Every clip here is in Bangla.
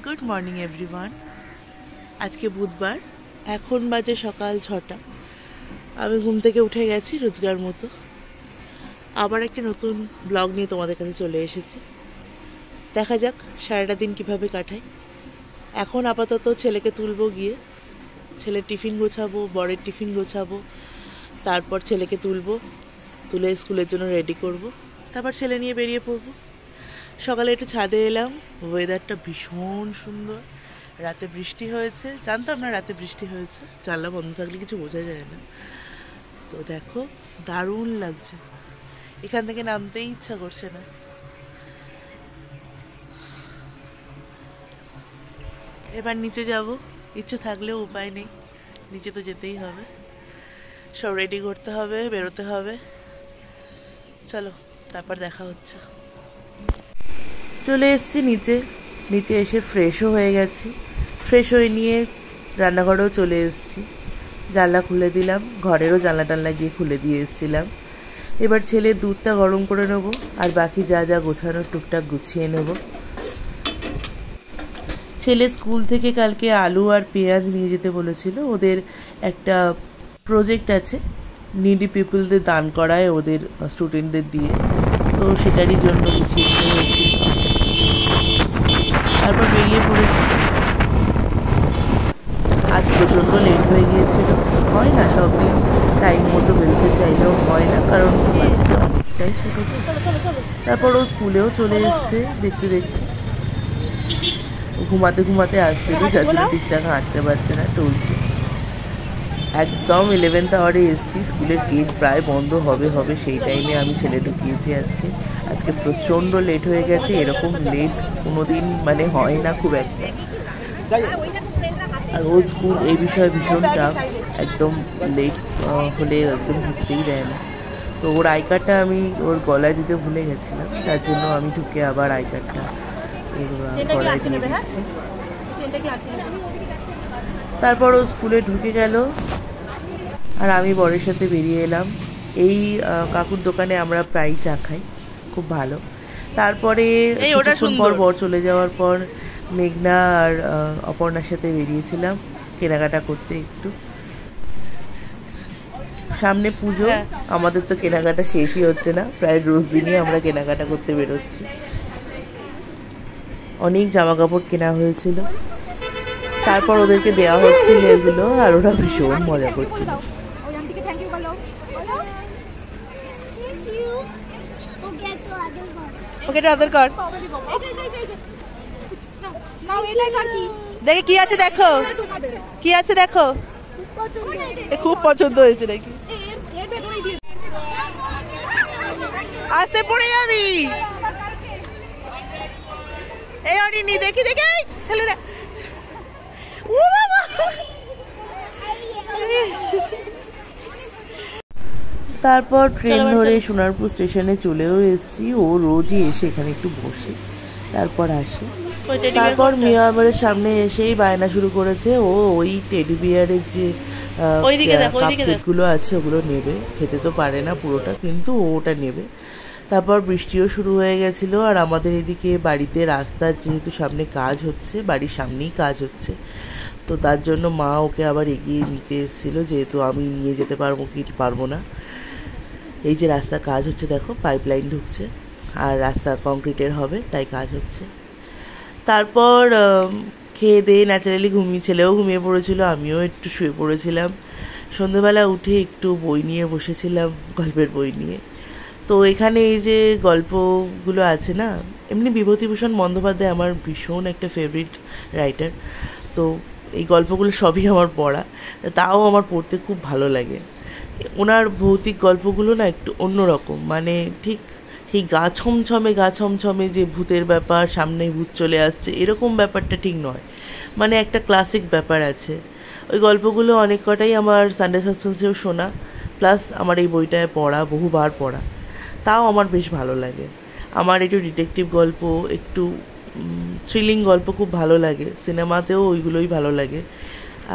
Good morning everyone. আজকে বুধবার, এখন বাজে সকাল 6টা। আমি ঘুম থেকে উঠে গেছি রোজগার মতো। আবার একটা নতুন ব্লগ নিয়ে তোমাদের কাছে চলে এসেছি। দেখা যাক সারাটা দিন কিভাবে কাটাই। এখন আপাতত ছেলেকে তুলবো, গিয়ে ছেলের টিফিন গোছাবো, বরের টিফিন গোছাবো, তারপর ছেলেকে তুলে স্কুলের জন্য রেডি করব, তারপর ছেলে নিয়ে বেরিয়ে পড়বো। সকালে একটু ছাদে এলাম, ওয়েদারটা ভীষণ সুন্দর। রাতে বৃষ্টি হয়েছে, জানতাম না রাতে বৃষ্টি হয়েছে, জানলা বন্ধ থাকলে কিছু বোঝা যায় না। তো দেখো দারুণ লাগছে, এখান থেকে নামতেই ইচ্ছা করছে না। এবার নিচে যাব, ইচ্ছে থাকলেও উপায় নেই, নিচে তো যেতেই হবে। সব রেডি করতে হবে, বেরোতে হবে। চলো তারপর দেখা হচ্ছে। চলে এসেছি নিচে এসে ফ্রেশও হয়ে গেছি। ফ্রেশ হয়ে নিয়ে রান্নাঘরেও চলে এসেছি। জানলা খুলে দিলাম, ঘরেরও জানলা টানলা গিয়ে খুলে দিয়ে এসেছিলাম। এবার ছেলের দুধটা গরম করে নেবো, আর বাকি যা যা গোছানোর টুকটাক গুছিয়ে নেব। ছেলে স্কুল থেকে কালকে আলু আর পেঁয়াজ নিয়ে যেতে বলেছিল। ওদের একটা প্রজেক্ট আছে, নিডি পিপলদের দান করায় ওদের স্টুডেন্টদের দিয়ে, তো সেটারই জন্য গুছিয়ে নিতে হয়েছিল। তারপর বেরিয়ে পড়েছি। আজ প্রচণ্ড লেট হয়ে গিয়েছিল, হয় না সব দিন টাইম মতো বেরোতে চাইলেও হয় না, কারণ বাচ্চাটা অনেকটাই ছোটো। তারপর ও স্কুলেও চলে এসছে দেখতে দেখতে। ঘুমাতে আসছিল, যার জন্য ঠিকঠাক হাঁটতে পারছে না, টলছে। একদম 11th আওয়ারে এসেছি, স্কুলের গেট প্রায় বন্ধ হবে সেই টাইমে আমি ছেলে ঢুকিয়েছি। আজকে প্রচণ্ড লেট হয়ে গেছে। এরকম লেট কোনোদিন মানে হয় না খুব একটা। আর ওর স্কুল এই বিষয়ে ভীষণ টাফ, একদম লেট হলে একদম ঢুকতেই দেয় না। তো ওর আই কার্ডটা আমি ওর গলায় দিতে ভুলে গেছিলাম, তার জন্য আমি ঢুকে আবার আই কার্ডটা গলায় দিয়ে দিচ্ছি। তারপর ও স্কুলে ঢুকে গেল, আর আমি বরের সাথে বেরিয়ে এলাম। এই কাকুর দোকানে আমরা প্রায়ই চা খাই, খুব ভালো। তারপরে কিছুক্ষণ পর বর চলে যাওয়ার পর মেঘনা আর অপর্ণার সাথে বেরিয়েছিলাম কেনাকাটা করতে একটু। সামনে পুজো, আমাদের তো কেনাকাটা শেষই হচ্ছে না, প্রায় রোজ দিনই আমরা কেনাকাটা করতে বেরোচ্ছি। অনেক জামা কাপড় কেনা হয়েছিল, তারপর ওদেরকে দেওয়া হচ্ছিল এগুলো, আর ওরা ভীষণ মজা করছিল। দেখে কি আছে, দেখো কি আছে, দেখো খুব পছন্দ হয়েছে নাকি। আসতে পড়ে যাবি। এই অরিনি দেখি খেলে না। তারপর ট্রেন ধরে সোনারপুর স্টেশনে চলেও এসেছি। ও রোজই এসে এখানে একটু বসে তারপর আসে। তারপর মিয়াবারের সামনে এসেই বায়না শুরু করেছে, ও ওই টেডি বিয়ারের যে কাপকেকগুলো আছে ওগুলো নেবে। খেতে তো পারে না পুরোটা, কিন্তু ওটা নেবে। তারপর বৃষ্টিও শুরু হয়ে গেছিলো, আর আমাদের এদিকে বাড়িতে রাস্তার যেহেতু সামনে কাজ হচ্ছে, বাড়ির সামনেই কাজ হচ্ছে, তো তার জন্য মা ওকে আবার এগিয়ে নিতে এসেছিলো, যেহেতু আমি নিয়ে যেতে পারবো না। এই যে রাস্তা কাজ হচ্ছে, দেখো পাইপলাইন ঢুকছে, আর রাস্তা কংক্রিটের হবে, তাই কাজ হচ্ছে। তারপর খেয়ে দিয়ে ন্যাচারালি ছেলেও ঘুমিয়ে পড়েছিল, আমিও একটু শুয়ে পড়েছিলাম। সন্ধ্যেবেলা উঠে একটু বই নিয়ে বসেছিলাম, গল্পের বই নিয়ে। তো এখানে এই যে গল্পগুলো আছে না, এমনি বিভূতিভূষণ বন্দ্যোপাধ্যায় আমার ভীষণ একটা ফেভারিট রাইটার, তো এই গল্পগুলো সবই আমার পড়া, তাও আমার পড়তে খুব ভালো লাগে। ওনার ভৌতিক গল্পগুলো না একটু অন্যরকম, মানে ঠিক গা ছমছমে যে ভূতের ব্যাপার, সামনে ভূত চলে আসছে এরকম ব্যাপারটা ঠিক নয়, মানে একটা ক্লাসিক ব্যাপার আছে। ওই গল্পগুলো অনেক কটাই আমার সানডে সাসপেন্সেও শোনা, প্লাস আমার এই বইটায় পড়া, বহুবার পড়া, তাও আমার বেশ ভালো লাগে। আমার একটু ডিটেকটিভ গল্প, একটু থ্রিলিং গল্প খুব ভালো লাগে, সিনেমাতেও ওইগুলোই ভালো লাগে,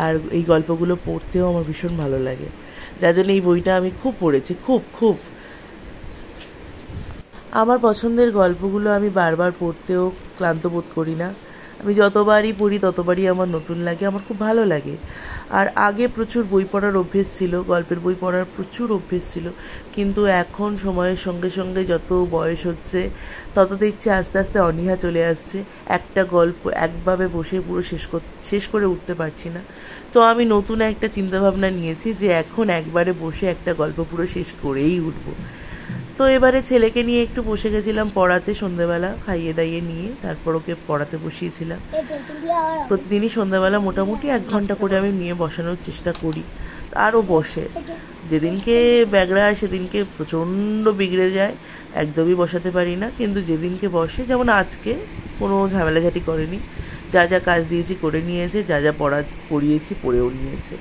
আর এই গল্পগুলো পড়তেও আমার ভীষণ ভালো লাগে, যার জন্য এই বইটা আমি খুব পড়েছি, খুব। আমার পছন্দের গল্পগুলো আমি বারবার পড়তেও ক্লান্ত বোধ করি না, আমি যতবারই পড়ি ততবারই আমার নতুন লাগে, আমার খুব ভালো লাগে। আর আগে প্রচুর বই পড়ার অভ্যেস ছিল, গল্পের বই পড়ার প্রচুর অভ্যেস ছিল, কিন্তু এখন সময়ের সঙ্গে সঙ্গে যত বয়স হচ্ছে তত দেখছি আস্তে আস্তে অনীহা চলে আসছে। একটা গল্প একভাবে বসে পুরো শেষ করে উঠতে পারছি না। তো আমি নতুন একটা চিন্তাভাবনা নিয়েছি যে এখন একবারে বসে একটা গল্প পুরো শেষ করেই উঠবো। তো এবারে ছেলেকে নিয়ে একটু বসে গেছিলাম পড়াতে, সন্ধ্যেবেলা খাইয়ে দাইয়ে নিয়ে তারপর ওকে পড়াতে বসিয়েছিলাম। প্রতিদিনই সন্ধ্যাবেলা মোটামুটি 1 ঘন্টা করে আমি নিয়ে বসানোর চেষ্টা করি, আরও বসে। যেদিনকে ব্যাগরা সেদিনকে প্রচণ্ড বিগড়ে যায়, একদমই বসাতে পারি না, কিন্তু যেদিনকে বসে, যেমন আজকে কোনো ঝামেলাঝাটি করেনি, যা যা কাজ দিয়েছি করে নিয়েছে, যা যা পড়িয়েছি পড়েও নিয়েছে।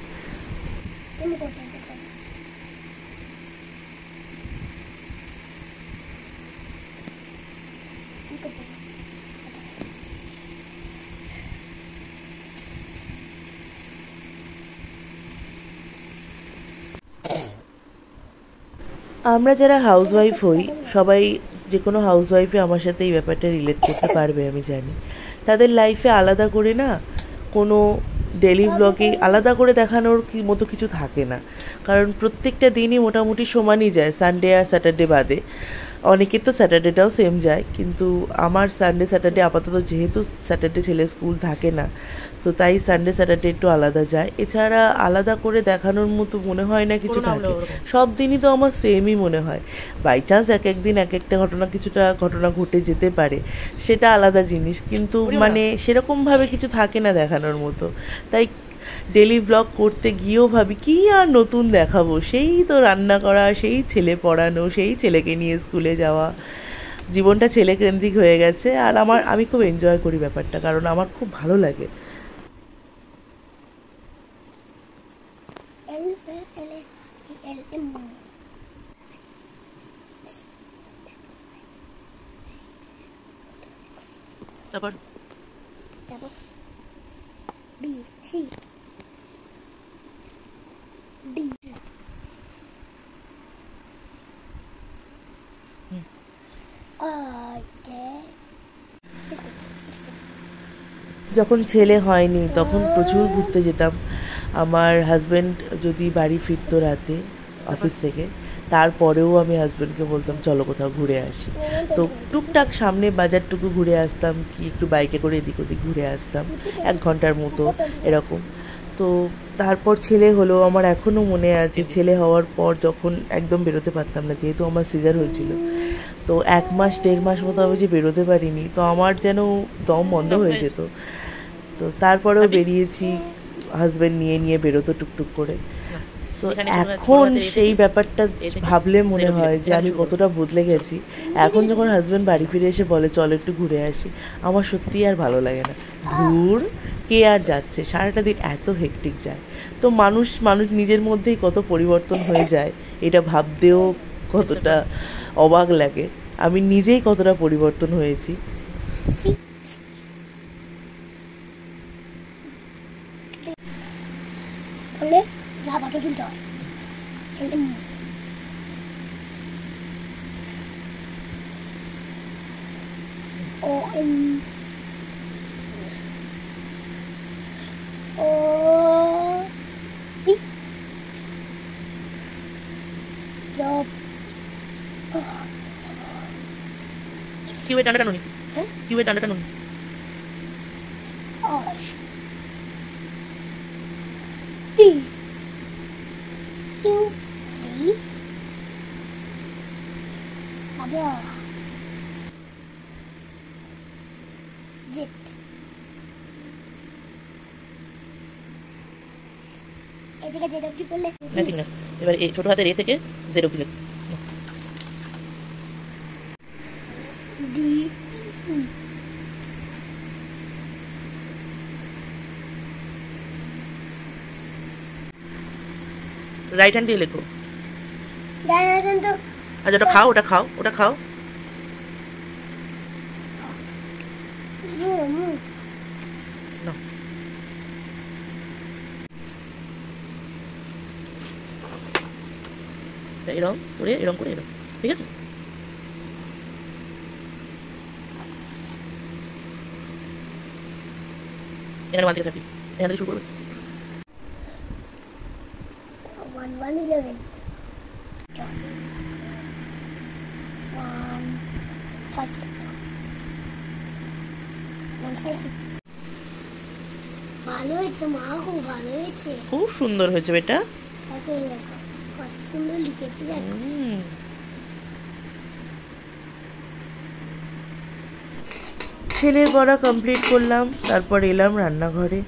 আমরা যারা হাউসওয়াইফ হই সবাই, যে কোনো হাউসওয়াইফে আমার সাথে এই ব্যাপারটা রিলেট করতে পারবে আমি জানি। তাদের লাইফে আলাদা করে না কোনো ডেলি ব্লগে আলাদা করে দেখানোর মতো কিছু থাকে না, কারণ প্রত্যেকটা দিনই মোটামুটি সমানই যায়, সানডে আর স্যাটারডে বাদে। অনেকের তো স্যাটারডেটাও সেম যায়, কিন্তু আমার সানডে স্যাটারডে আপাতত, যেহেতু স্যাটারডে ছেলের স্কুল থাকে না, তো তাই সানডে স্যাটারডে একটু আলাদা যায়। এছাড়া আলাদা করে দেখানোর মতো মনে হয় না কিছু থাকে, সব দিনই তো আমার সেমই মনে হয়। বাই চান্স এক একদিন এক একটা কিছুটা ঘটনা ঘটে যেতে পারে, সেটা আলাদা জিনিস, কিন্তু মানে সেরকমভাবে কিছু থাকে না দেখানোর মতো। তাই ডেলি ব্লগ করতে গিয়েও ভাবি কি আর নতুন দেখাবো, সেই তো রান্না করা, সেই ছেলে পড়ানো, সেই ছেলেকে নিয়ে স্কুলে যাওয়া, জীবনটা ছেলেকেন্দ্রিক হয়ে গেছে। আর আমি খুব এনজয় করি ব্যাপারটা, কারণ আমার খুব ভালো লাগে। তারপর বি সি ডি। যখন ছেলে হয়নি তখন প্রচুর ঘুরতে যেতাম। আমার হাজব্যান্ড যদি বাড়ি ফিরতো রাতে অফিস থেকে, তারপরেও আমি হাজব্যান্ডকে বলতাম চলো কোথাও ঘুরে আসি। তো টুকটাক সামনে বাজারটুকু ঘুরে আসতাম, কি একটু বাইকে করে এদিক ওদিক ঘুরে আসতাম 1 ঘন্টার মতো এরকম। তো তারপর ছেলে হলো, আমার এখনও মনে আছে ছেলে হওয়ার পর যখন একদম বেরোতে পারতাম না, যেহেতু আমার সিজার হয়েছিল, তো 1 মাস 1.5 মাস মতো আমি যে বেরোতে পারিনি, তো আমার যেন দম বন্ধ হয়ে যেত। তো তারপরেও বেরিয়েছি, হাজব্যান্ড নিয়ে বেরোতো টুকটুক করে। তো এখন সেই ব্যাপারটা ভাবলে মনে হয় যে আমি কতটা বদলে গেছি। এখন যখন হাজব্যান্ড বাড়ি ফিরে এসে বলে চল একটু ঘুরে আসি, আমার সত্যিই আর ভালো লাগে না। ধুর, কে আর যাচ্ছে, সারাটা দিন এত হেক্টিক যায়। তো মানুষ নিজের মধ্যেই কত পরিবর্তন হয়ে যায়, এটা ভাবতেও কতটা অবাক লাগে। আমি নিজেই কতটা পরিবর্তন হয়েছি। কিউবে টানাটা নুনি, কিউবে টানাটা নুনি। এবার এই ছোট হাতের এ থেকে জেড অব্দি লেখ। রাইট হ্যান্ড দিয়ে লেখো। আচ্ছা ওটা খাও, ওটা খাও, ওটা খাও। এরকম করে এরকম করে এরকম, ঠিক আছে? এখানে 1 থেকে 30 এখান থেকে শুরু করবে 1111 ভালো হয়েছে মা, খুব ভালো হয়েছে, খুব সুন্দর হয়েছে বেটা, কত সুন্দর লিখেছে দেখো। ছেলের পড়া কমপ্লিট করলাম, তারপর এলাম রান্নাঘরে।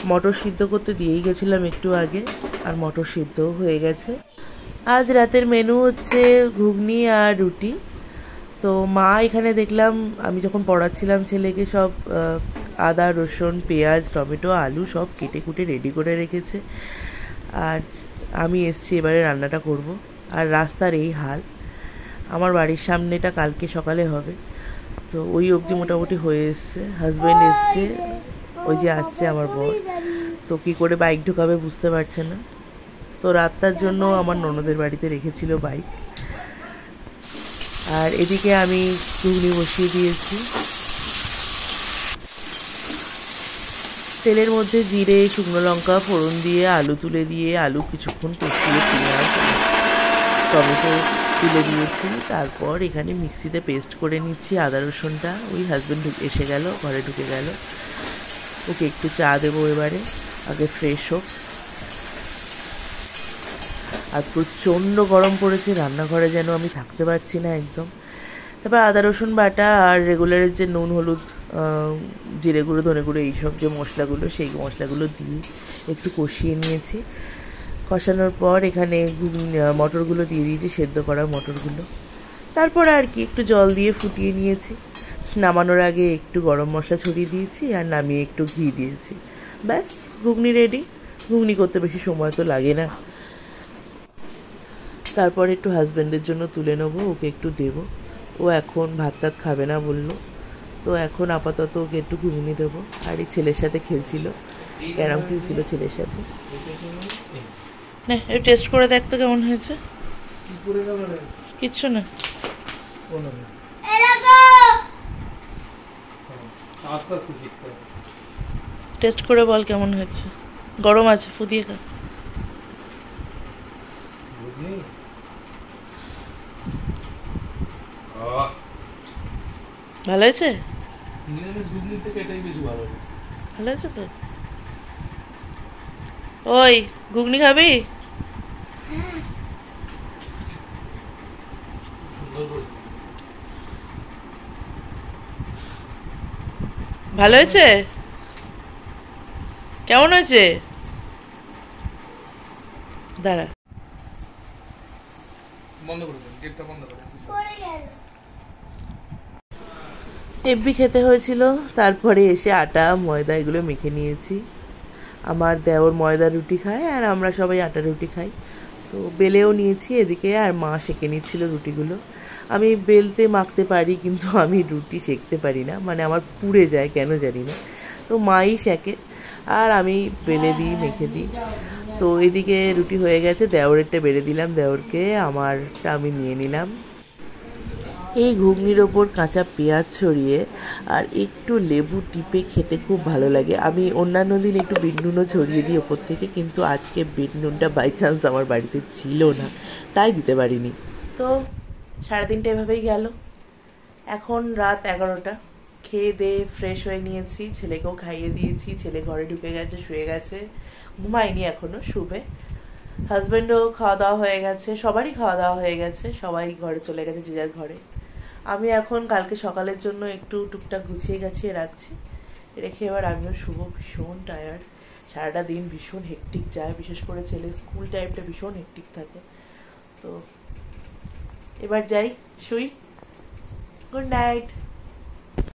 মটর সিদ্ধ করতে দিয়েই গেছিলাম একটু আগে, আর মটর সিদ্ধও হয়ে গেছে। আজ রাতের মেনু হচ্ছে ঘুগনি আর রুটি। তো মা এখানে দেখলাম আমি যখন পড়াচ্ছিলাম ছেলেকে সব আদা রসুন পেঁয়াজ টমেটো আলু সব কেটে কুটে রেডি করে রেখেছে, আর আমি এসছি এবারে রান্নাটা করব। আর রাস্তার এই হাল, আমার বাড়ির সামনেটা কালকে সকালে হবে, তো ওই অবধি মোটামুটি হয়ে এসছে। হাজব্যান্ড এসছে, ওই যে আসছে আমার বর, তো কী করে বাইক ঢোকাবে বুঝতে পারছে না, তো রাতটার জন্য আমার ননদের বাড়িতে রেখেছিল বাইক। আর এদিকে আমি ঘুগনি বসিয়ে দিয়েছি, তেলের মধ্যে জিরে শুকনো লঙ্কা ফোড়ন দিয়ে আলু তুলে দিয়ে আলু কিছুক্ষণ কষিয়ে পেঁয়াজ টমেটো তুলে দিয়েছি। তারপর এখানে মিক্সিতে পেস্ট করে নিচ্ছি আদা রসুনটা। ওই হাজব্যান্ড এসে গেল, ঘরে ঢুকে গেল, ওকে একটু চা দেবো এবারে, আগে ফ্রেশ হোক। আর প্রচণ্ড গরম পড়েছে, রান্নাঘরে যেন আমি থাকতে পারছি না একদম। তারপর আদা রসুন বাটা আর রেগুলারের যে নুন হলুদ জিরে গুঁড়ো ধনে গুঁড়ো এইসব যে মশলাগুলো, সেই মশলাগুলো দিয়ে একটু কষিয়ে নিয়েছি। কষানোর পর এখানে মটরগুলো দিয়ে দিয়েছি, সেদ্ধ করা মটরগুলো। তারপর আর কি একটু জল দিয়ে ফুটিয়ে নিয়েছি। নামানোর আগে একটু গরম মশলা ছড়িয়ে দিয়েছি, আর নামিয়ে একটু ঘি দিয়েছি, ব্যাস ঘুগনি রেডি। ঘুগনি করতে বেশি সময় তো লাগে না। তারপর একটু হাজব্যান্ডের জন্য তুলে নেবো, ওকে একটু দেবো। ও এখন ভাত টাত খাবে না বললো, তো এখন আপাতত ওকে একটু ঘুগনি দেবো। আর এই ছেলের সাথে খেলছিল, ক্যারাম খেলছিল ছেলের সাথে। না একটু টেস্ট করে দেখ তো কেমন হয়েছে। কিচ্ছু না, টেস্ট করে বল কেমন হয়েছে। গরম আছে, ফুদিয়ে খা। ভালো হয়েছে, ভালো হয়েছে তো। ওই ঘুগনি খাবি? ভালো হয়েছে, কেমন হয়েছে? দাঁড়া বন্ধ করে দেন, গেটটা বন্ধ করে। টেব্বি খেতে হয়েছিল, তারপরে এসে আটা ময়দা এগুলো মেখে নিয়েছি। আমার দেওর ময়দা রুটি খায়, আর আমরা সবাই আটা রুটি খাই, তো বেলেও নিয়েছি এদিকে। আর মা সেঁকে নিচ্ছিল রুটিগুলো। আমি বেলতে মাখতে পারি, কিন্তু আমি রুটি সেঁকতে পারি না, মানে আমার পুড়ে যায় কেন জানি না, তো মাই সেঁকে আর আমি বেলে দিই, মেখে দিই। তো এদিকে রুটি হয়ে গেছে, দেওরেরটা বেড়ে দিলাম দেওরকে, আমারটা আমি নিয়ে নিলাম। এই ঘুগনির ওপর কাঁচা পেঁয়াজ ছড়িয়ে আর একটু লেবু টিপে খেতে খুব ভালো লাগে। আমি অন্যান্য দিন একটু বিট নুনও ছড়িয়ে দিই ওপর থেকে, কিন্তু আজকে বিট নুনটা বাই চান্স আমার বাড়িতে ছিল না, তাই দিতে পারিনি। তো 3:30 এভাবেই গেল। এখন রাত 11টা। খেয়ে দিয়ে ফ্রেশ হয়ে নিয়েছি, ছেলেকেও খাইয়ে দিয়েছি, ছেলে ঘরে ঢুকে গেছে, শুয়ে গেছে, ঘুমায়নি এখনো, শুবে। হাজব্যান্ডও খাওয়া দাওয়া হয়ে গেছে, সবারই খাওয়া দাওয়া হয়ে গেছে, সবাই ঘরে চলে গেছে যে যার ঘরে। আমি এখন কালকে সকালের জন্য একটু টুকটাক গুছিয়ে গাছিয়ে রাখছি, রেখে এবার আমিও শুভ। ভীষণ টায়ার্ড, সারাটা দিন ভীষণ হেকটিক যায়, বিশেষ করে ছেলে স্কুল টাইমটা ভীষণ হেকটিক থাকে। তো এবার যাই, শুই। Good night.